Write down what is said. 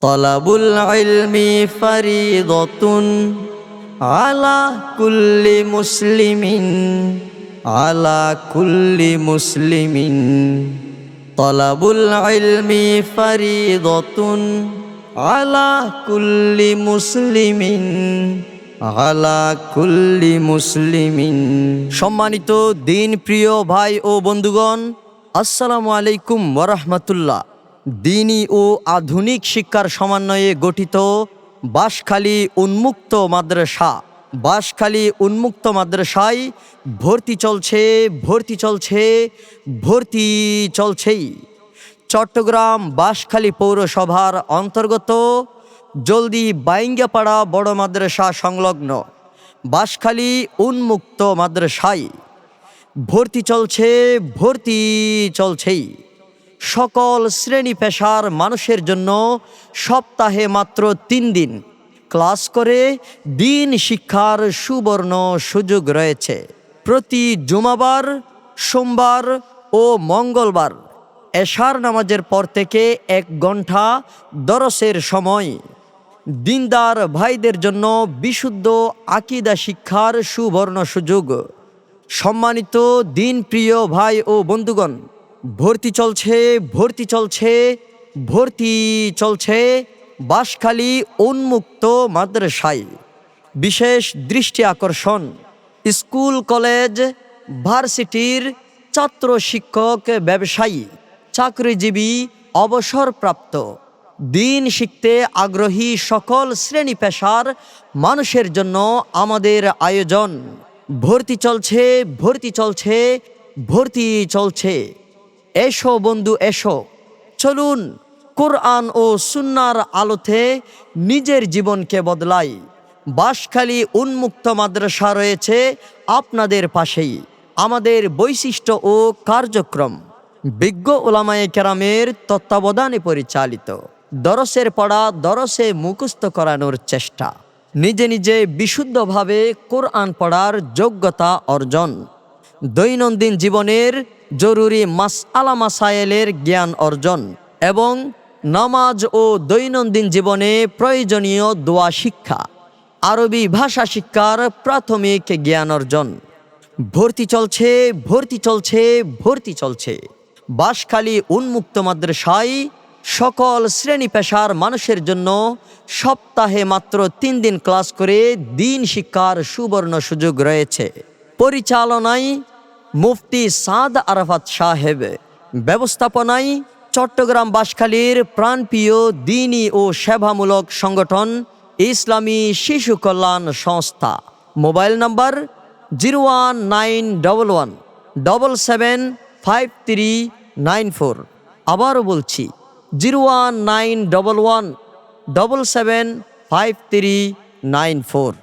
তলাবুল ইলমি ফরিদাতুন আলা কুল্লি মুসলিমিন আলা কুল্লি মুসলিমিন। তলাবুল ইলমি ফরিদাতুন আলা কুল্লি মুসলিমিন আলা কুল্লি মুসলিমিন। সম্মানিত দিন প্রিয় ভাই ও বন্ধুগণ, আসসালামু আলাইকুম ওয়া রাহমাতুল্লাহ। দ্বীনি ও আধুনিক শিক্ষার সমন্বয়ে গঠিত বাঁশখালী উন্মুক্ত মাদ্রাসা, বাঁশখালী উন্মুক্ত মাদ্রাসায় ভর্তি চলছেই। চট্টগ্রাম বাঁশখালী পৌরসভার অন্তর্গত জলদি বাইঙ্গাপাড়া বড় মাদ্রাসা সংলগ্ন বাঁশখালী উন্মুক্ত মাদ্রাসায় ভর্তি চলছেই। সকল শ্রেণী পেশার মানুষের জন্য সপ্তাহে মাত্র 3 দিন ক্লাস করে দিন শিক্ষার সুবর্ণ সুযোগ রয়েছে। প্রতি জুমাবার, সোমবার ও মঙ্গলবার এশার নামাজের পর থেকে 1 ঘন্টা দরসের সময় দিনদার ভাইদের জন্য বিশুদ্ধ আকীদা শিক্ষার সুবর্ণ সুযোগ। সম্মানিত দিন প্রিয় ভাই ও বন্ধুগণ, ভর্তি চলছে বাঁশখালী উন্মুক্ত মাদ্রাসায়। বিশেষ দৃষ্টি আকর্ষণ, স্কুল কলেজ ভার্সিটির ছাত্র শিক্ষক ব্যবসায়ী চাকরিজীবী অবসরপ্রাপ্ত দিন শিখতে আগ্রহী সকল শ্রেণী পেশার মানুষের জন্য আমাদের আয়োজন। ভর্তি চলছে। এসো বন্ধু এসো, চলুন কোরআন ও সুন্নাহর আলোতে নিজের জীবনকে বদলাই। বাঁশখালী উন্মুক্ত মাদ্রাসা রয়েছে আপনাদের পাশেই। আমাদের বৈশিষ্ট্য ও কার্যক্রম বিজ্ঞ উলামায়ে কেরামের তত্ত্বাবধানে পরিচালিত। দরসের পড়া দরসে মুখস্থ করানোর চেষ্টা, নিজে বিশুদ্ধভাবে কোরআন পড়ার যোগ্যতা অর্জন, দৈনন্দিন জীবনের জরুরি মাসআলা মাসায়েলের জ্ঞান অর্জন এবং নামাজ ও দৈনন্দিন জীবনে প্রয়োজনীয় দোয়া শিক্ষা, আরবি ভাষা শিক্ষার প্রাথমিক জ্ঞান অর্জন। ভর্তি চলছে। বাঁশখালী উন্মুক্ত মাদ্রাসায় সকল শ্রেণী পেশার মানুষের জন্য সপ্তাহে মাত্র 3 দিন ক্লাস করে দিন শিক্ষার সুবর্ণ সুযোগ রয়েছে। পরিচালনায় মুফতি সাদ আরাফাত সাহেব, ব্যবস্থাপনায় চট্টগ্রাম বাঁশখালীর প্রাণপ্রিয় দ্বীনি ও সেবামূলক সংগঠন ইসলামী শিশু কল্যাণ সংস্থা। মোবাইল নম্বর 01911775394। আবারও বলছি 01911775394।